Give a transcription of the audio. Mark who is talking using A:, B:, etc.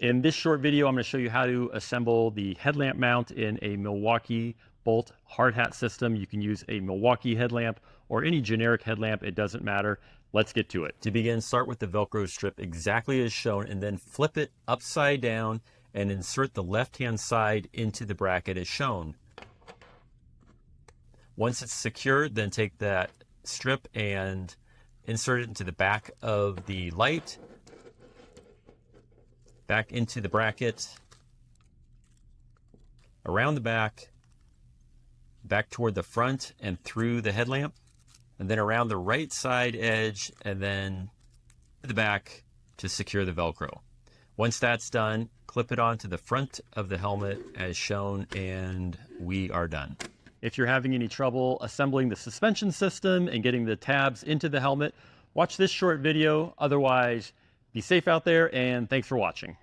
A: In this short video, I'm going to show you how to assemble the headlamp mount in a Milwaukee Bolt Hardhat system. You can use a Milwaukee headlamp or any generic headlamp, it doesn't matter. Let's get to it. To begin, start with the Velcro strip exactly as shown and then flip it upside down and insert the left-hand side into the bracket as shown. Once it's secured, then take that strip and insert it into the back of the light, back into the bracket, around the back, back toward the front and through the headlamp, and then around the right side edge and then to the back to secure the Velcro. Once that's done, clip it onto the front of the helmet as shown, and we are done. If you're having any trouble assembling the suspension system and getting the tabs into the helmet, watch this short video. Otherwise, be safe out there, and thanks for watching.